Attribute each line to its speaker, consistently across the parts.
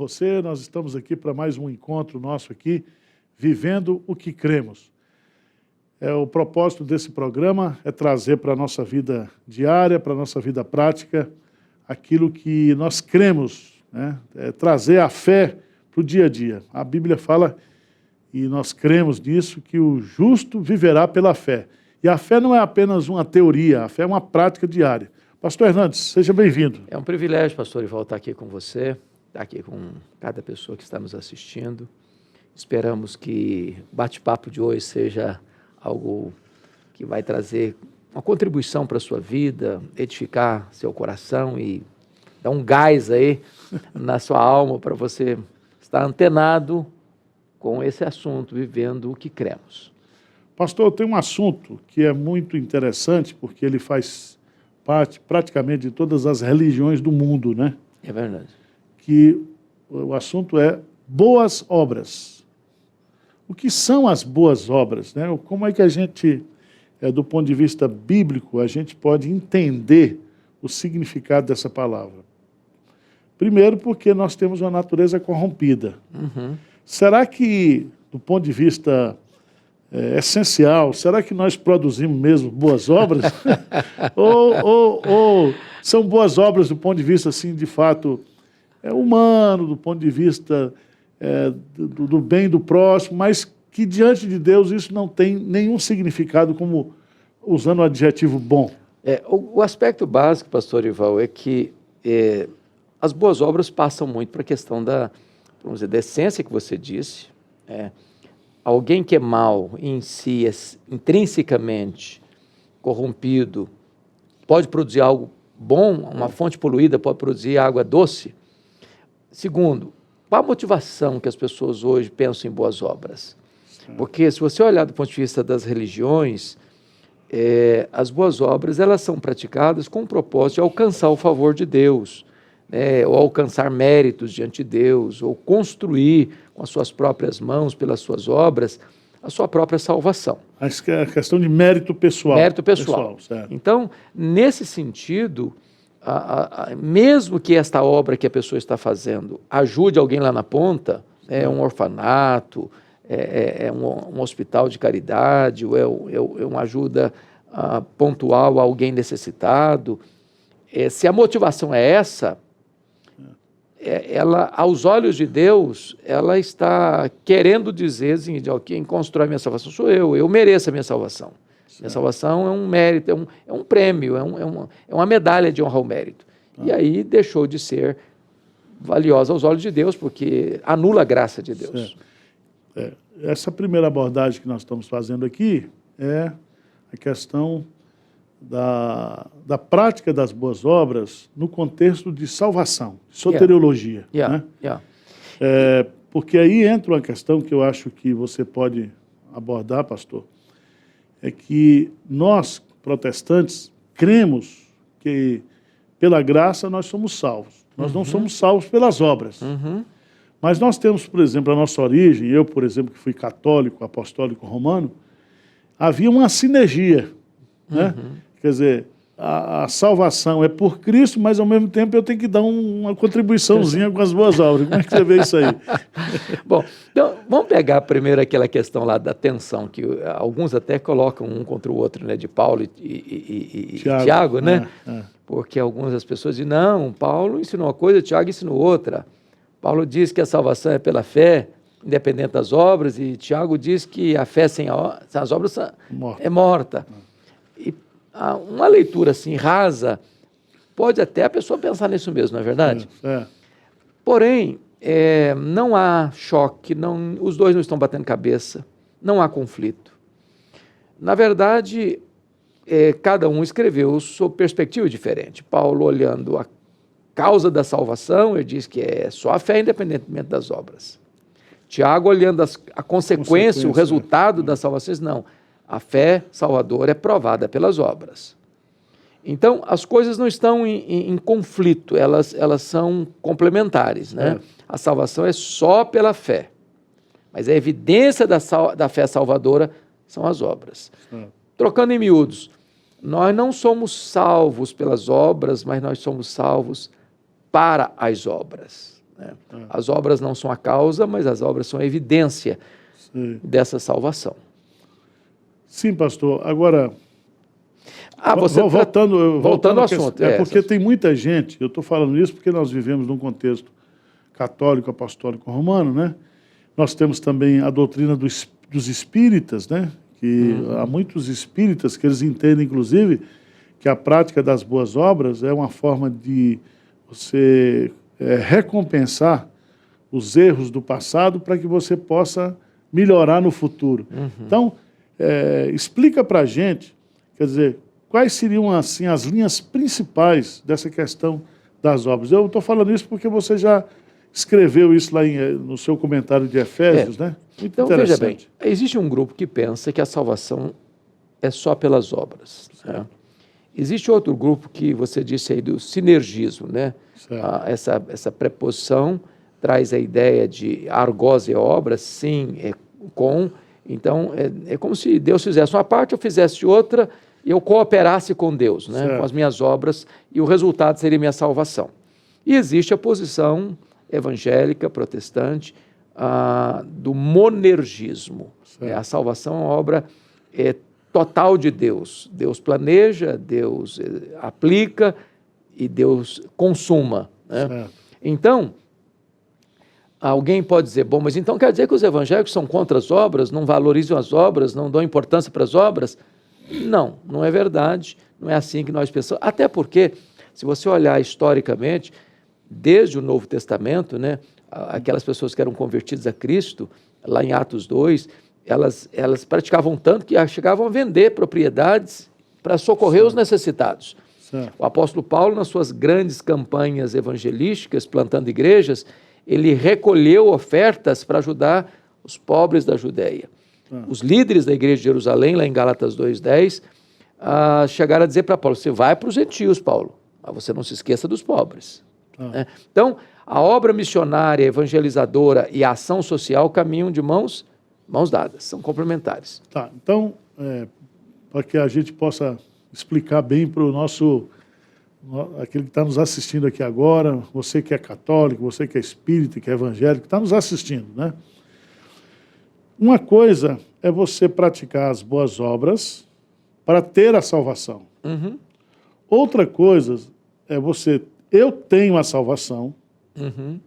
Speaker 1: você. Nós estamos aqui para mais um encontro nosso aqui, Vivendo o que Cremos. O propósito desse programa é trazer para a nossa vida diária, para a nossa vida prática, aquilo que nós cremos, né? Trazer a fé para o dia a dia. A Bíblia fala, e nós cremos nisso, que o justo viverá pela fé. E a fé não é apenas uma teoria, a fé é uma prática diária. Pastor Hernandes, seja bem-vindo.
Speaker 2: É um privilégio, pastor Ival, estar aqui com você, estar aqui com cada pessoa que está nos assistindo. Esperamos que o bate-papo de hoje seja algo que vai trazer uma contribuição para a sua vida, edificar seu coração e dar um gás aí na sua alma para você estar antenado com esse assunto, vivendo o que cremos.
Speaker 1: Pastor, tem um assunto que é muito interessante, porque ele faz parte praticamente de todas as religiões do mundo, né?
Speaker 2: É verdade.
Speaker 1: Que o assunto é boas obras. O que são as boas obras, né? Como é que a gente, do ponto de vista bíblico, a gente pode entender o significado dessa palavra? Primeiro, porque nós temos uma natureza corrompida.
Speaker 2: Uhum.
Speaker 1: Será que, do ponto de vista essencial, será que nós produzimos mesmo boas obras? ou são boas obras do ponto de vista, assim, de fato, humano, do ponto de vista do bem do próximo, mas que diante de Deus isso não tem nenhum significado, como usando o adjetivo bom?
Speaker 2: O aspecto básico, pastor Ival, é que as boas obras passam muito para a questão da, vamos dizer, da essência que você disse. Alguém que é mau em si, intrinsecamente corrompido, pode produzir algo bom, uma fonte poluída pode produzir água doce. Segundo, qual a motivação que as pessoas hoje pensam em boas obras? Porque se você olhar do ponto de vista das religiões, as boas obras elas são praticadas com o propósito de alcançar o favor de Deus, ou alcançar méritos diante de Deus, ou construir com as suas próprias mãos, pelas suas obras, a sua própria salvação.
Speaker 1: Acho que é a questão de mérito pessoal.
Speaker 2: Mérito pessoal. Então, nesse sentido, mesmo que esta obra que a pessoa está fazendo ajude alguém lá na ponta, um orfanato, um hospital de caridade, ou é uma ajuda pontual a alguém necessitado, se a motivação é essa, ela, aos olhos de Deus, ela está querendo dizer assim, quem constrói minha salvação sou eu mereço a minha salvação. Certo. Minha salvação é um mérito, é um prêmio, é uma medalha de honra ao mérito. E aí deixou de ser valiosa aos olhos de Deus, porque anula a graça de Deus.
Speaker 1: Essa primeira abordagem que nós estamos fazendo aqui é a questão da prática das boas obras no contexto de salvação, de soteriologia. Porque aí entra uma questão que eu acho que você pode abordar, pastor, é que nós, protestantes, cremos que pela graça nós somos salvos. Nós não somos salvos pelas obras. Mas nós temos, por exemplo, a nossa origem, eu, por exemplo, que fui católico, apostólico romano, havia uma sinergia, né? Quer dizer, a salvação é por Cristo, mas ao mesmo tempo eu tenho que dar uma contribuiçãozinha com as boas obras. Como é que você vê isso aí?
Speaker 2: Bom, então vamos pegar primeiro aquela questão lá da tensão, que alguns até colocam um contra o outro, né, de Paulo e Tiago, né? Porque algumas das pessoas dizem, não, Paulo ensinou uma coisa, Tiago ensinou outra. Paulo diz que a salvação é pela fé, independente das obras, e Tiago diz que a fé sem as obras é morta. E uma leitura assim rasa, pode até a pessoa pensar nisso mesmo, não é verdade? Porém, não há choque, os dois não estão batendo cabeça, não há conflito. Na verdade, cada um escreveu sob perspectiva diferente. Paulo, olhando a causa da salvação, ele diz que é só a fé, independentemente das obras. Tiago, olhando a consequência, o resultado da salvação, diz, não, a fé salvadora é provada pelas obras. Então, as coisas não estão em conflito, elas são complementares, né? A salvação é só pela fé, mas a evidência da fé salvadora são as obras. Trocando em miúdos, nós não somos salvos pelas obras, mas nós somos salvos para as obras. né? As obras não são a causa, mas as obras são a evidência dessa salvação.
Speaker 1: Sim, pastor. Agora,
Speaker 2: voltando ao assunto.
Speaker 1: Porque tem muita gente, eu estou falando isso porque nós vivemos num contexto católico, apostólico, romano, né? Nós temos também a doutrina dos espíritas, né? Que há muitos espíritas que eles entendem, inclusive, que a prática das boas obras é uma forma de você recompensar os erros do passado para que você possa melhorar no futuro. Então, explica para a gente, quer dizer, quais seriam assim as linhas principais dessa questão das obras. Eu estou falando isso porque você já escreveu isso lá no seu comentário de Efésios, né? Muito
Speaker 2: então, veja bem, existe um grupo que pensa que a salvação é só pelas obras. Né? Existe outro grupo que você disse aí do sinergismo, né? Essa preposição traz a ideia de argos e obras, sim, com. Então, é como se Deus fizesse uma parte, eu fizesse outra, e eu cooperasse com Deus, né? Com as minhas obras, e o resultado seria minha salvação. E existe a posição evangélica, protestante, do monergismo. A salvação é uma obra total de Deus. Deus planeja, Deus aplica e Deus consuma. Né? Então, alguém pode dizer, bom, mas então quer dizer que os evangélicos são contra as obras, não valorizam as obras, não dão importância para as obras? Não, não é verdade, não é assim que nós pensamos. Até porque, se você olhar historicamente, desde o Novo Testamento, né, aquelas pessoas que eram convertidas a Cristo, lá em Atos 2, elas praticavam tanto que chegavam a vender propriedades para socorrer os necessitados. O apóstolo Paulo, nas suas grandes campanhas evangelísticas, plantando igrejas, ele recolheu ofertas para ajudar os pobres da Judéia. Os líderes da igreja de Jerusalém, lá em Gálatas 2:10, chegaram a dizer para Paulo, você vai para os gentios, Paulo, mas você não se esqueça dos pobres. Então, a obra missionária, evangelizadora e a ação social caminham de mãos dadas, são complementares.
Speaker 1: Tá, então, para que a gente possa explicar bem para o aquele que está nos assistindo aqui agora, você que é católico, você que é espírita, que é evangélico, que está nos assistindo, né? Uma coisa é você praticar as boas obras para ter a salvação. Outra coisa é eu tenho a salvação,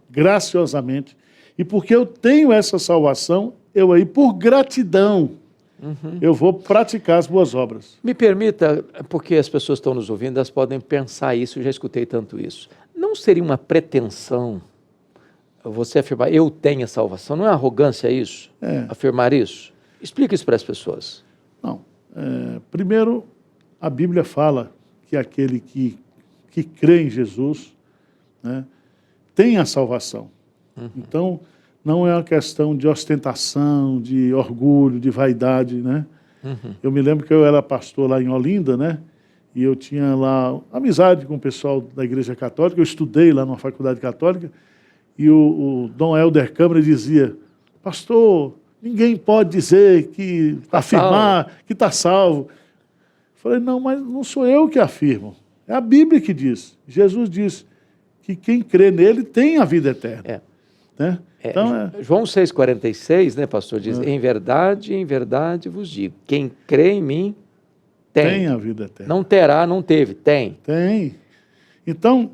Speaker 1: graciosamente, e porque eu tenho essa salvação, eu aí, por gratidão, eu vou praticar as boas obras.
Speaker 2: Me permita, porque as pessoas estão nos ouvindo, elas podem pensar isso, eu já escutei tanto isso. Não seria uma pretensão você afirmar, eu tenho a salvação? Não é arrogância isso? Afirmar isso? Explica isso para as pessoas.
Speaker 1: Não. Primeiro, a Bíblia fala que aquele que crê em Jesus, né, tem a salvação. Então, não é uma questão de ostentação, de orgulho, de vaidade, né? Eu me lembro que eu era pastor lá em Olinda, né? E eu tinha lá amizade com o pessoal da Igreja Católica, eu estudei lá numa faculdade católica, e o Dom Helder Câmara dizia, pastor, ninguém pode dizer que, afirmar que está salvo. Eu falei, não, mas não sou eu que afirmo, é a Bíblia que diz. Jesus diz que quem crê nele tem a vida eterna. Né? Então,
Speaker 2: João 6,46, né, pastor, diz, em verdade vos digo, quem crê em mim tem
Speaker 1: a vida eterna.
Speaker 2: Não terá, não teve, tem.
Speaker 1: Tem. Então,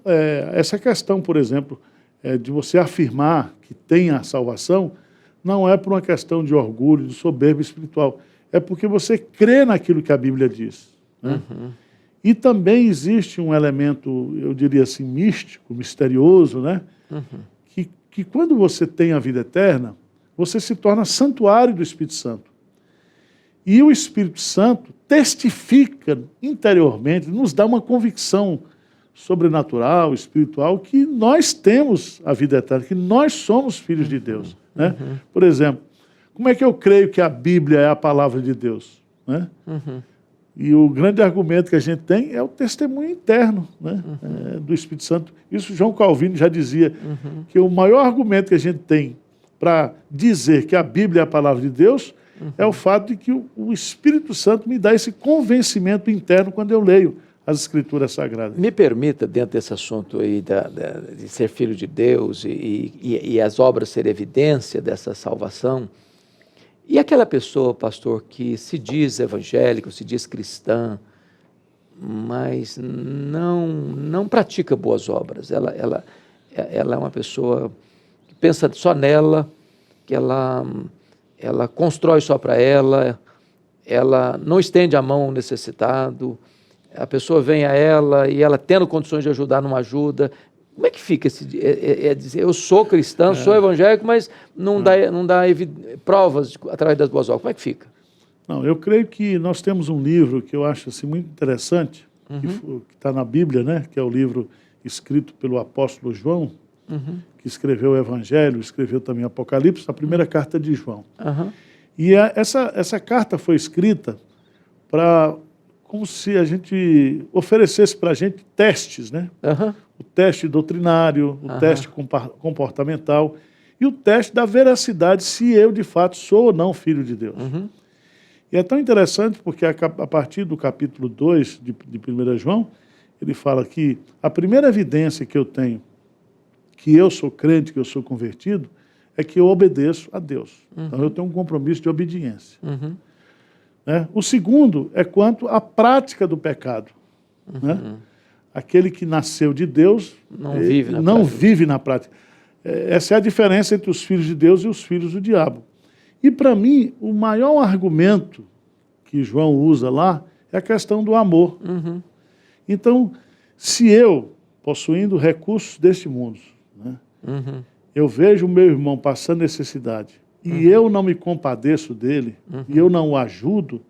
Speaker 1: essa questão, por exemplo, de você afirmar que tem a salvação, não é por uma questão de orgulho, de soberba espiritual, é porque você crê naquilo que a Bíblia diz. Né? E também existe um elemento, eu diria assim, místico, misterioso, né? Que quando você tem a vida eterna, você se torna santuário do Espírito Santo. E o Espírito Santo testifica interiormente, nos dá uma convicção sobrenatural, espiritual, que nós temos a vida eterna, que nós somos filhos de Deus. Né? Por exemplo, como é que eu creio que a Bíblia é a palavra de Deus? Né? E o grande argumento que a gente tem é o testemunho interno, né? Do Espírito Santo. Isso João Calvino já dizia, que o maior argumento que a gente tem para dizer que a Bíblia é a palavra de Deus é o fato de que o Espírito Santo me dá esse convencimento interno quando eu leio as Escrituras Sagradas.
Speaker 2: Me permita, dentro desse assunto aí de ser filho de Deus e as obras ser evidência dessa salvação, e aquela pessoa, pastor, que se diz evangélico, se diz cristã, mas não pratica boas obras. Ela é uma pessoa que pensa só nela, que ela constrói só para ela não estende a mão ao necessitado, a pessoa vem a ela e ela, tendo condições de ajudar, não ajuda. Como é que fica esse dizer, eu sou cristão, sou evangélico, mas não dá provas através das boas obras? Como é que fica?
Speaker 1: Não, eu creio que nós temos um livro que eu acho assim, muito interessante, que está na Bíblia, né? Que é o livro escrito pelo apóstolo João, que escreveu o Evangelho, escreveu também o Apocalipse, a primeira carta de João. E essa carta foi escrita como se a gente oferecesse para a gente testes, né? O teste doutrinário, o teste comportamental e o teste da veracidade, se eu de fato sou ou não filho de Deus. E é tão interessante porque a partir do capítulo 2 de 1 João, ele fala que a primeira evidência que eu tenho que eu sou crente, que eu sou convertido, é que eu obedeço a Deus. Então eu tenho um compromisso de obediência. Né? O segundo é quanto à prática do pecado. Né? Aquele que nasceu de Deus não vive na prática. Essa é a diferença entre os filhos de Deus e os filhos do diabo. E para mim, o maior argumento que João usa lá é a questão do amor. Então, se eu, possuindo recursos deste mundo, né, eu vejo o meu irmão passando necessidade e eu não me compadeço dele, e eu não o ajudo,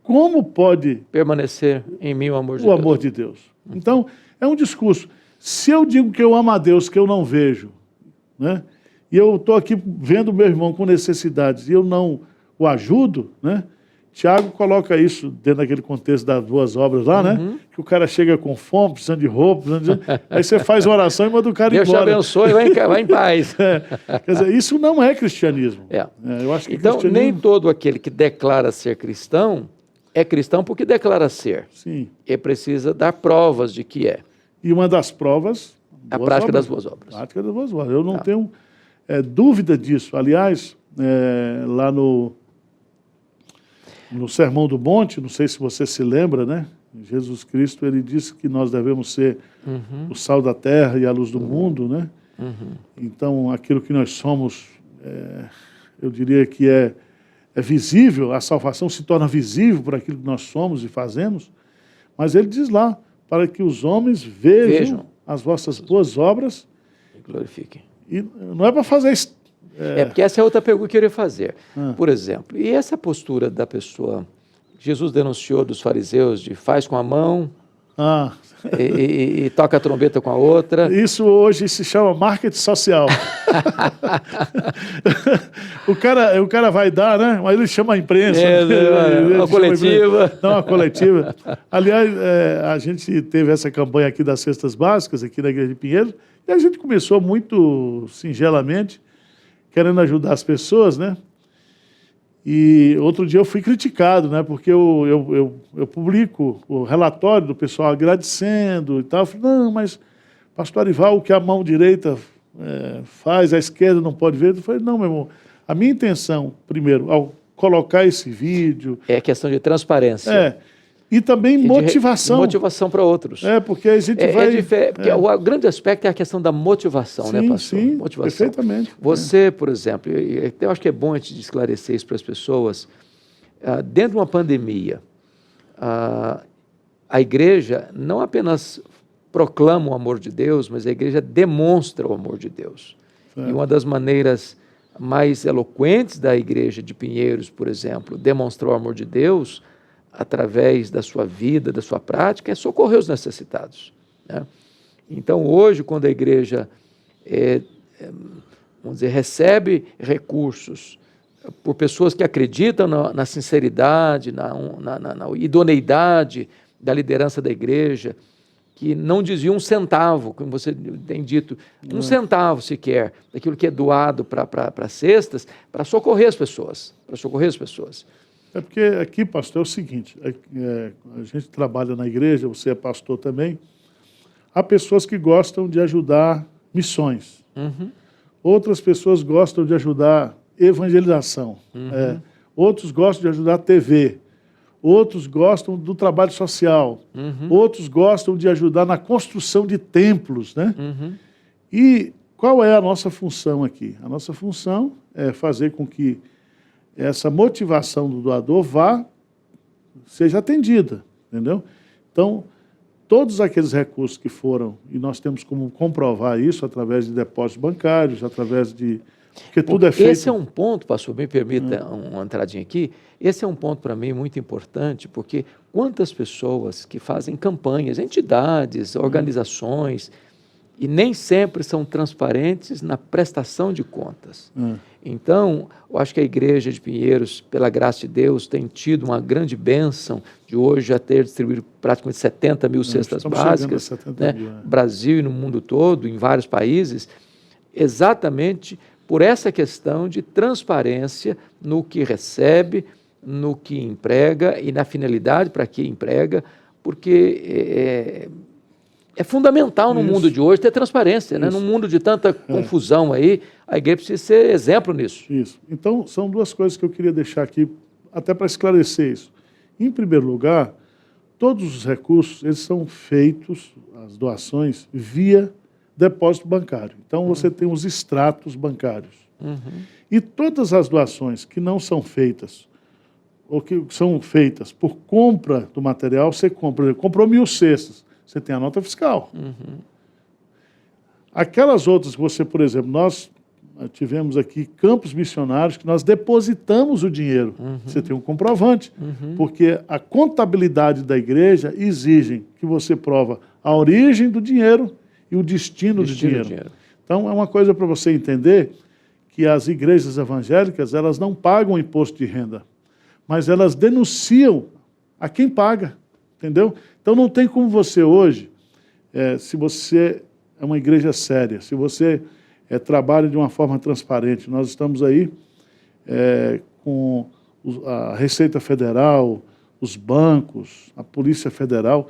Speaker 1: como pode
Speaker 2: permanecer em mim o
Speaker 1: amor de Deus? Então, é um discurso. Se eu digo que eu amo a Deus, que eu não vejo, né, e eu estou aqui vendo o meu irmão com necessidades e eu não o ajudo, né? Tiago coloca isso dentro daquele contexto das boas obras lá, né? Que o cara chega com fome, precisando de roupa, aí você faz uma oração e manda o cara
Speaker 2: Deus
Speaker 1: embora.
Speaker 2: Deus te abençoe, vai em paz.
Speaker 1: Quer dizer, isso não é cristianismo. Eu acho que
Speaker 2: então,
Speaker 1: cristianismo...
Speaker 2: nem todo aquele que declara ser cristão é cristão porque declara ser.
Speaker 1: Sim.
Speaker 2: E precisa dar provas de que é.
Speaker 1: E uma das provas...
Speaker 2: A prática das boas obras.
Speaker 1: A prática das boas obras. Eu não tenho dúvida disso. Aliás, lá no Sermão do Monte, não sei se você se lembra, né? Jesus Cristo, ele disse que nós devemos ser o sal da terra e a luz do mundo, né? Então, aquilo que nós somos, eu diria que é visível, a salvação se torna visível por aquilo que nós somos e fazemos, mas ele diz lá, para que os homens vejam as vossas boas obras
Speaker 2: e glorifiquem.
Speaker 1: E não é para fazer isso.
Speaker 2: Porque essa é outra pergunta que eu queria fazer. Por exemplo, e essa postura da pessoa, Jesus denunciou dos fariseus de faz com a mão e toca a trombeta com a outra.
Speaker 1: Isso hoje se chama marketing social. o cara vai dar, né? Mas ele chama a imprensa.
Speaker 2: Uma coletiva.
Speaker 1: Não, uma coletiva. Aliás, a gente teve essa campanha aqui das cestas básicas, aqui na Igreja de Pinheiros, e a gente começou muito singelamente, querendo ajudar as pessoas, né? E outro dia eu fui criticado, né? Porque eu publico o relatório do pessoal agradecendo e tal. Eu falei, não, mas pastor Arival, o que a mão direita faz, a esquerda não pode ver. Eu falei, não, meu irmão, a minha intenção, primeiro, ao colocar esse vídeo...
Speaker 2: É questão de transparência.
Speaker 1: E também motivação.
Speaker 2: Motivação para outros.
Speaker 1: Porque a gente vai...
Speaker 2: Porque o grande aspecto é a questão da motivação, né, pastor?
Speaker 1: Sim,
Speaker 2: motivação.
Speaker 1: Perfeitamente.
Speaker 2: Você, por exemplo, eu acho que é bom a gente esclarecer isso para as pessoas, dentro de uma pandemia, a igreja não apenas proclama o amor de Deus, mas a igreja demonstra o amor de Deus. E uma das maneiras mais eloquentes da igreja de Pinheiros, por exemplo, demonstrar o amor de Deus através da sua vida, da sua prática, é socorrer os necessitados, né? Então, hoje, quando a igreja, vamos dizer, recebe recursos por pessoas que acreditam na sinceridade, na idoneidade da liderança da igreja, que não desvia um centavo, como você tem dito, um centavo sequer, daquilo que é doado para cestas, para socorrer as pessoas,
Speaker 1: É porque aqui, pastor, é o seguinte, a gente trabalha na igreja, você é pastor também, há pessoas que gostam de ajudar missões. Outras pessoas gostam de ajudar evangelização. Outros gostam de ajudar a TV. Outros gostam do trabalho social. Outros gostam de ajudar na construção de templos, né? E qual é a nossa função aqui? A nossa função é fazer com que essa motivação do doador seja atendida, entendeu? Então, todos aqueles recursos que foram, e nós temos como comprovar isso através de depósitos bancários, através de... Porque tudo é feito...
Speaker 2: Esse é um ponto, pastor, me permita uma entradinha aqui, esse é um ponto para mim muito importante, porque quantas pessoas que fazem campanhas, entidades, organizações, e nem sempre são transparentes na prestação de contas. Então, eu acho que a Igreja de Pinheiros, pela graça de Deus, tem tido uma grande bênção de hoje já ter distribuído praticamente 70 mil cestas básicas, né? Brasil e no mundo todo, em vários países, exatamente por essa questão de transparência no que recebe, no que emprega e na finalidade para que emprega, porque é fundamental no mundo de hoje ter transparência, né? Num mundo de tanta confusão aí, a igreja precisa ser exemplo nisso.
Speaker 1: Isso. Então, são duas coisas que eu queria deixar aqui, até para esclarecer isso. Em primeiro lugar, todos os recursos, eles são feitos, as doações, via depósito bancário. Então, você tem os extratos bancários. E todas as doações que não são feitas, ou que são feitas por compra do material, você compra, comprou 1.000 cestas, você tem a nota fiscal. Aquelas outras que você, por exemplo, nós tivemos aqui campos missionários que nós depositamos o dinheiro. Você tem um comprovante, porque a contabilidade da igreja exige que você prova a origem do dinheiro e o destino do dinheiro. Então, é uma coisa para você entender que as igrejas evangélicas, elas não pagam imposto de renda, mas elas denunciam a quem paga, entendeu? Então, não tem como você hoje, se você é uma igreja séria, se você trabalha de uma forma transparente, nós estamos aí com a Receita Federal, os bancos, a Polícia Federal,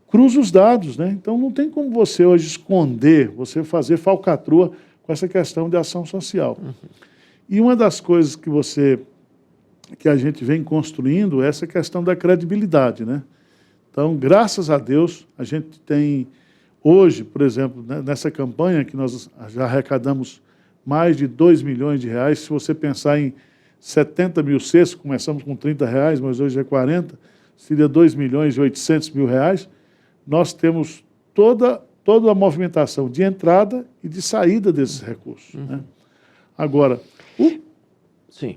Speaker 1: cruza os dados, né? Então, não tem como você hoje esconder, você fazer falcatrua com essa questão de ação social. E uma das coisas que a gente vem construindo é essa questão da credibilidade, né? Então, graças a Deus, a gente tem hoje, por exemplo, nessa campanha que nós já arrecadamos mais de 2 milhões de reais, se você pensar em 70 mil cestas, começamos com 30 reais, mas hoje é 40, seria 2 milhões e 800 mil reais, nós temos toda a movimentação de entrada e de saída desses recursos. Né? Agora,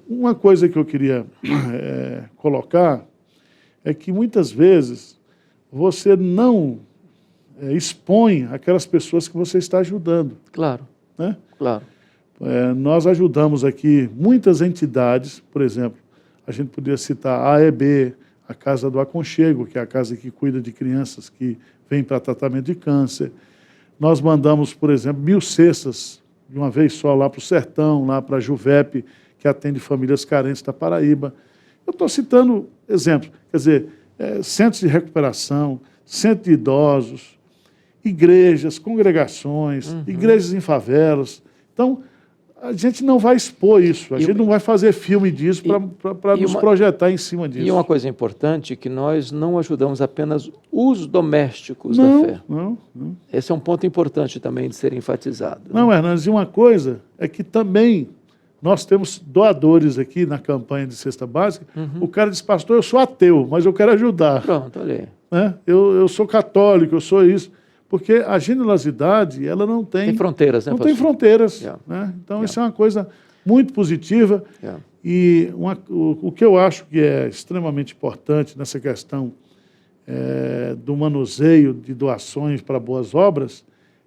Speaker 1: uma coisa que eu queria colocar é que muitas vezes você não expõe aquelas pessoas que você está ajudando.
Speaker 2: Claro,
Speaker 1: né?
Speaker 2: Claro.
Speaker 1: Nós ajudamos aqui muitas entidades, por exemplo, a gente poderia citar a AEB, a Casa do Aconchego, que é a casa que cuida de crianças que vêm para tratamento de câncer. Nós mandamos, por exemplo, 1.000 cestas de uma vez só lá para o Sertão, lá para a Juvep, que atende famílias carentes da Paraíba. Eu estou citando exemplos, quer dizer, centros de recuperação, centros de idosos, igrejas, congregações, igrejas em favelas. Então, a gente não vai expor isso, a gente não vai fazer filme disso para nos projetar em cima disso.
Speaker 2: E uma coisa importante é que nós não ajudamos apenas os domésticos da fé.
Speaker 1: Não.
Speaker 2: Esse é um ponto importante também de ser enfatizado.
Speaker 1: Não, Hernandes, e uma coisa é que também nós temos doadores aqui na campanha de cesta básica. O cara diz, pastor, eu sou ateu, mas eu quero ajudar.
Speaker 2: Pronto, olha
Speaker 1: aí. Eu sou católico, eu sou isso. Porque a generosidade, ela não tem
Speaker 2: fronteiras, né,
Speaker 1: não tem fronteiras. Né? Então, isso é uma coisa muito positiva. E o que eu acho que é extremamente importante nessa questão do manuseio de doações para boas obras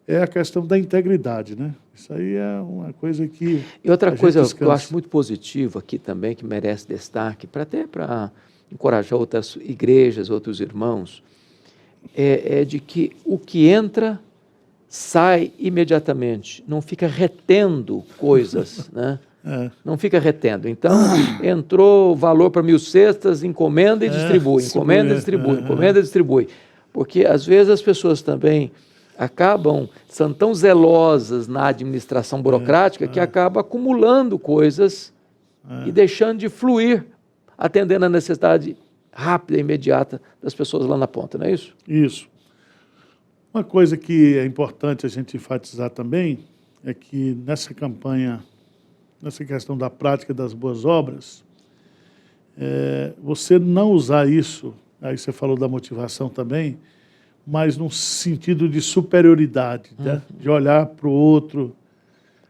Speaker 1: é a questão da integridade. Né? Isso aí é uma coisa que...
Speaker 2: E outra coisa que eu acho muito positiva aqui também, que merece destaque, até para encorajar outras igrejas, outros irmãos, é de que o que entra, sai imediatamente, não fica retendo coisas, né? Não fica retendo. Então, entrou valor para 1.000 cestas, encomenda e distribui, encomenda e distribui, encomenda e distribui. Porque, às vezes, as pessoas também são tão zelosas na administração burocrática que acabam acumulando coisas e deixando de fluir, atendendo a necessidade rápida e imediata das pessoas lá na ponta, não é isso?
Speaker 1: Isso. Uma coisa que é importante a gente enfatizar também é que nessa campanha, nessa questão da prática das boas obras, você não usar isso, aí você falou da motivação também, mas num sentido de superioridade, né? De olhar para o outro.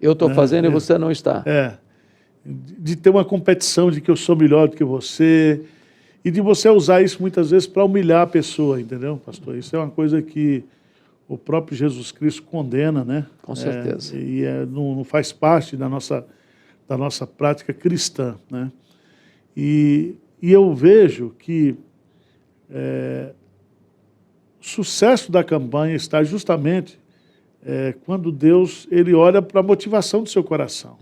Speaker 2: Eu estou fazendo e você não está.
Speaker 1: De ter uma competição de que eu sou melhor do que você, e de você usar isso muitas vezes para humilhar a pessoa, entendeu, pastor? Isso é uma coisa que o próprio Jesus Cristo condena, né?
Speaker 2: Com certeza.
Speaker 1: Não faz parte da nossa prática cristã, né? E eu vejo que o sucesso da campanha está justamente quando Deus ele olha para a motivação do seu coração.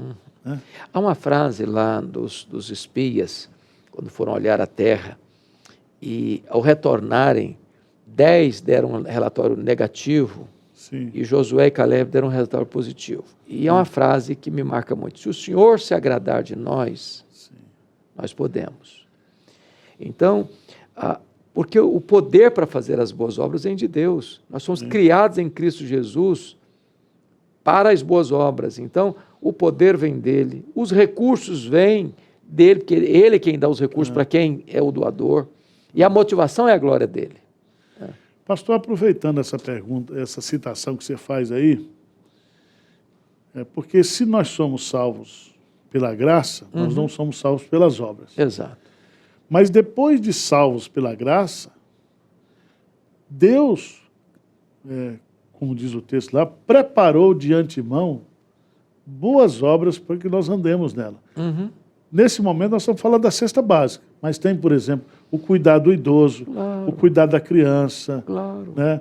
Speaker 1: Né?
Speaker 2: Há uma frase lá dos espias, quando foram olhar a terra, e ao retornarem, 10 deram um relatório negativo.
Speaker 1: Sim.
Speaker 2: E Josué e Caleb deram um relatório positivo. E é uma frase que me marca muito. Se o Senhor se agradar de nós, nós podemos. Então, porque o poder para fazer as boas obras vem de Deus. Nós somos criados em Cristo Jesus para as boas obras. Então, o poder vem dele, os recursos vêm dele, porque ele é quem dá os recursos para quem é o doador. E a motivação é a glória dele.
Speaker 1: Pastor, aproveitando essa pergunta, essa citação que você faz aí, porque se nós somos salvos pela graça, nós não somos salvos pelas obras.
Speaker 2: Exato.
Speaker 1: Mas depois de salvos pela graça, Deus, como diz o texto lá, preparou de antemão boas obras para que nós andemos nela. Nesse momento nós estamos falando da cesta básica, mas tem, por exemplo, o cuidado do idoso, o cuidado da criança. Né?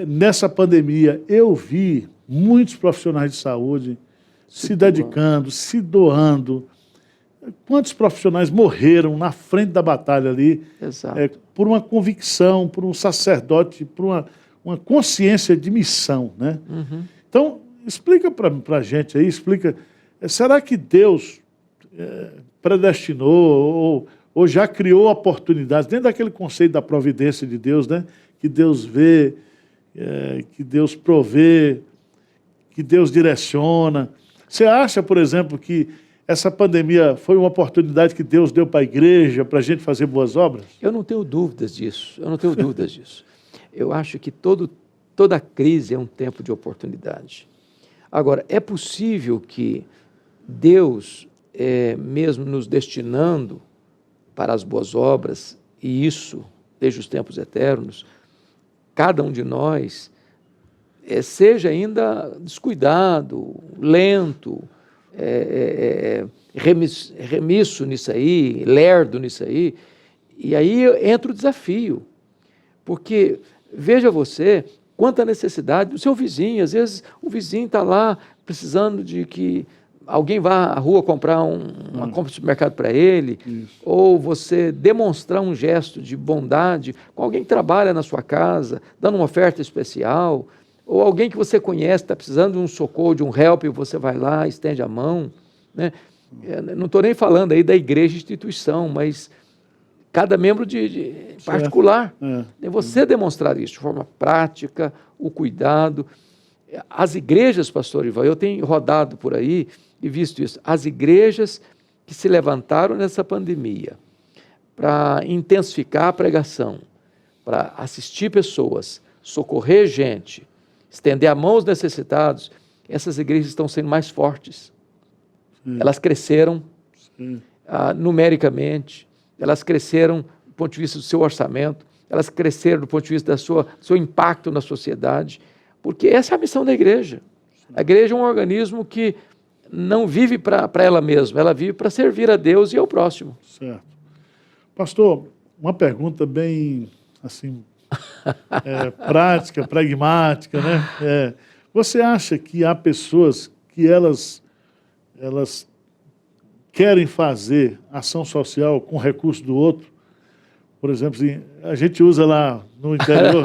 Speaker 1: Nessa pandemia, eu vi muitos profissionais de saúde se dedicando, se doando. Quantos profissionais morreram na frente da batalha ali, por uma convicção, por um sacerdote, por uma consciência de missão. Né? Então, explica para a gente aí, será que Deus predestinou ou já criou oportunidades, dentro daquele conceito da providência de Deus, né? Que Deus vê, que Deus provê, que Deus direciona. Você acha, por exemplo, que essa pandemia foi uma oportunidade que Deus deu para a igreja, para a gente fazer boas obras?
Speaker 2: Eu não tenho dúvidas disso, Eu acho que toda crise é um tempo de oportunidade. Agora, é possível que Deus, mesmo nos destinando para as boas obras, e isso desde os tempos eternos, cada um de nós seja ainda descuidado, lento, remisso nisso aí, lerdo nisso aí, e aí entra o desafio, porque veja você quanta necessidade do seu vizinho. Às vezes o vizinho está lá precisando de que alguém vá à rua comprar uma compra de supermercado para ele, ou você demonstrar um gesto de bondade com alguém que trabalha na sua casa, dando uma oferta especial, ou alguém que você conhece, está precisando de um socorro, de um help, e você vai lá, estende a mão. Né? Não estou nem falando aí da igreja instituição, mas cada membro de particular. Você demonstrar isso de forma prática, o cuidado. As igrejas, pastor Ivan, eu tenho rodado por aí e visto isso, as igrejas que se levantaram nessa pandemia para intensificar a pregação, para assistir pessoas, socorrer gente, estender a mão aos necessitados, essas igrejas estão sendo mais fortes. Elas cresceram numericamente, elas cresceram do ponto de vista do seu orçamento, elas cresceram do ponto de vista do seu impacto na sociedade, porque essa é a missão da igreja. A igreja é um organismo que não vive para ela mesma, ela vive para servir a Deus e ao próximo.
Speaker 1: Certo. Pastor, uma pergunta bem, assim, prática, pragmática, né? Você acha que há pessoas que elas querem fazer ação social com recurso do outro. Por exemplo, assim, a gente usa lá no interior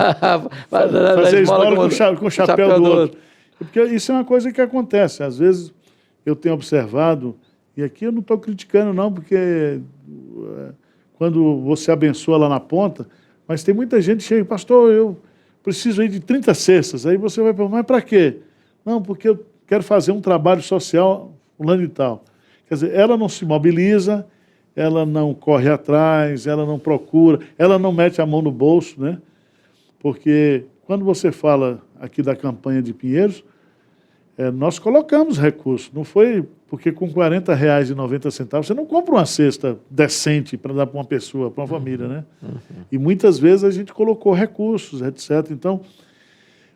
Speaker 1: fazer esmola com o chapéu do outro. Porque isso é uma coisa que acontece. Às vezes eu tenho observado, e aqui eu não estou criticando não, porque quando você abençoa lá na ponta, mas tem muita gente que chega, pastor, eu preciso aí de 30 cestas. Aí você vai perguntar, mas para quê? Não, porque eu quero fazer um trabalho social fulano e tal. Quer dizer, ela não se mobiliza, ela não corre atrás, ela não procura, ela não mete a mão no bolso, né? Porque quando você fala aqui da campanha de Pinheiros, nós colocamos recursos, não foi porque com R$40,90 você não compra uma cesta decente para dar para uma pessoa, para uma família, né? E muitas vezes a gente colocou recursos, etc. Então,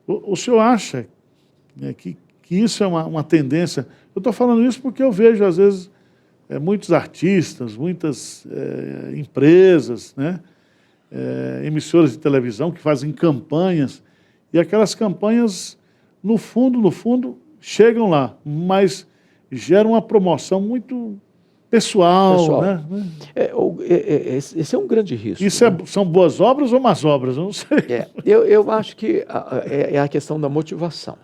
Speaker 1: o senhor acha, né, que isso é uma tendência? Eu estou falando isso porque eu vejo, às vezes, muitos artistas, muitas empresas, né, emissoras de televisão que fazem campanhas, e aquelas campanhas, no fundo, chegam lá, mas geram uma promoção muito pessoal. Né?
Speaker 2: Esse é um grande risco.
Speaker 1: Isso, né? São boas obras ou más obras? Eu não sei.
Speaker 2: Eu acho que é a questão da motivação.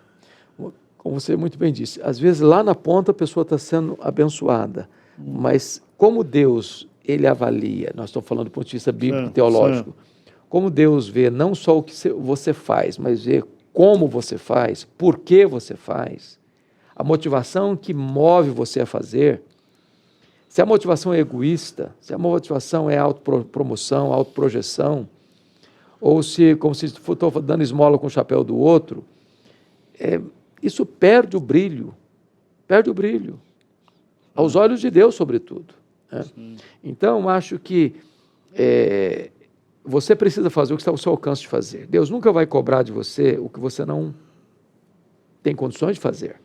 Speaker 2: Como você muito bem disse, às vezes lá na ponta a pessoa está sendo abençoada, mas como Deus, ele avalia, nós estamos falando do ponto de vista bíblico e teológico, como Deus vê não só o que você faz, mas vê como você faz, por que você faz, a motivação que move você a fazer. Se a motivação é egoísta, se a motivação é autopromoção, autoprojeção, ou se, como se estou dando esmola com o chapéu do outro, isso perde o brilho aos olhos de Deus, sobretudo. Né? Então, acho que você precisa fazer o que está ao seu alcance de fazer. Deus nunca vai cobrar de você o que você não tem condições de fazer.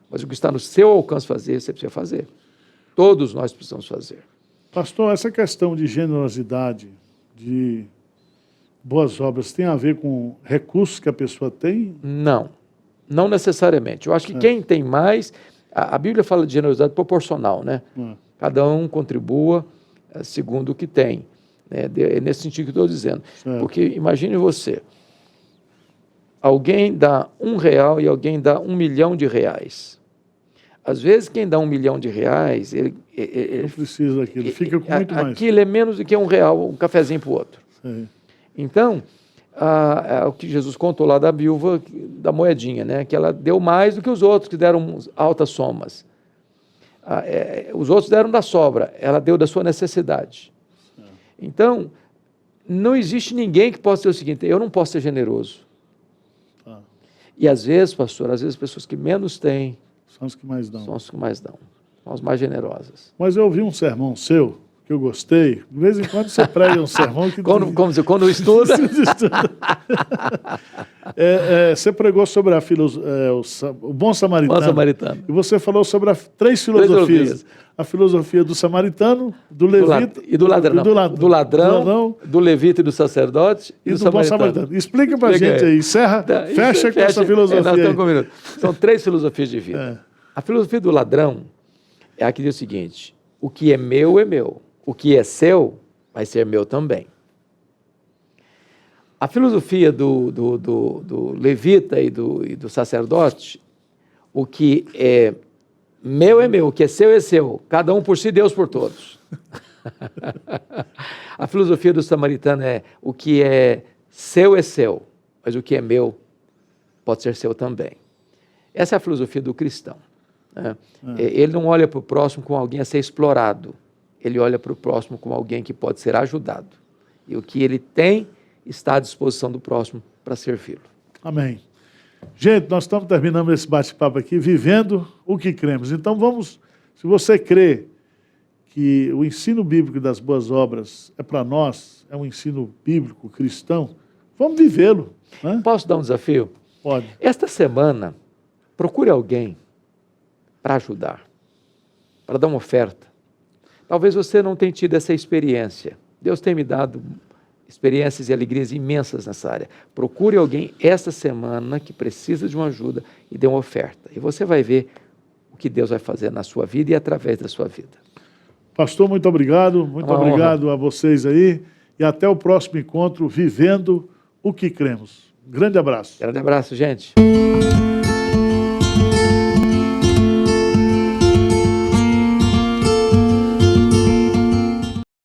Speaker 2: Mas o que está no seu alcance de fazer, você precisa fazer. Todos nós precisamos fazer.
Speaker 1: Pastor, essa questão de generosidade, de boas obras, tem a ver com recursos que a pessoa tem?
Speaker 2: Não necessariamente. Eu acho que quem tem mais... A Bíblia fala de generosidade proporcional, né? Cada um contribua segundo o que tem. É nesse sentido que eu estou dizendo. Porque imagine você, alguém dá R$1 e alguém dá R$1 milhão. Às vezes quem dá R$1 milhão, ele
Speaker 1: precisa daquilo, fica com muito mais.
Speaker 2: Aquilo é menos do que R$1, um cafezinho para o outro. Então, o que Jesus contou lá da viúva, da moedinha, né? Que ela deu mais do que os outros, que deram altas somas. Os outros deram da sobra, ela deu da sua necessidade. Então, não existe ninguém que possa dizer o seguinte, eu não posso ser generoso. E às vezes, pastor, as pessoas que menos têm
Speaker 1: são as que mais dão.
Speaker 2: São as mais generosas.
Speaker 1: Mas eu ouvi um sermão seu, que eu gostei. De vez em quando você prega um sermão que...
Speaker 2: Quando estuda?
Speaker 1: Você pregou sobre o bom samaritano.
Speaker 2: Bom samaritano.
Speaker 1: E você falou sobre três filosofias. A filosofia do samaritano, do levita...
Speaker 2: Do ladrão, do levita e do sacerdote
Speaker 1: e do bom samaritano. Explica pra gente aí. Fecha com essa filosofia.
Speaker 2: Nós estamos com um minuto. São 3 filosofias de vida. A filosofia do ladrão é a que diz o seguinte, o que é meu, é meu. O que é seu, vai ser meu também. A filosofia do levita e do sacerdote, o que é meu é meu, o que é seu, cada um por si, Deus por todos. A filosofia do samaritano é o que é seu, mas o que é meu pode ser seu também. Essa é a filosofia do cristão. Né? Ele não olha para o próximo como alguém a ser explorado, ele olha para o próximo como alguém que pode ser ajudado. E o que ele tem está à disposição do próximo para servi-lo.
Speaker 1: Amém. Gente, nós estamos terminando esse bate-papo aqui, vivendo o que cremos. Então vamos, se você crê que o ensino bíblico das boas obras é para nós, é um ensino bíblico cristão, vamos vivê-lo. Né?
Speaker 2: Posso dar um desafio?
Speaker 1: Pode.
Speaker 2: Esta semana, procure alguém para ajudar, para dar uma oferta. Talvez você não tenha tido essa experiência. Deus tem me dado experiências e alegrias imensas nessa área. Procure alguém esta semana que precisa de uma ajuda e dê uma oferta. E você vai ver o que Deus vai fazer na sua vida e através da sua vida.
Speaker 1: Pastor, muito obrigado. Muito obrigado a vocês aí. E até o próximo encontro, Vivendo o que Cremos. Grande abraço.
Speaker 2: Grande abraço, gente.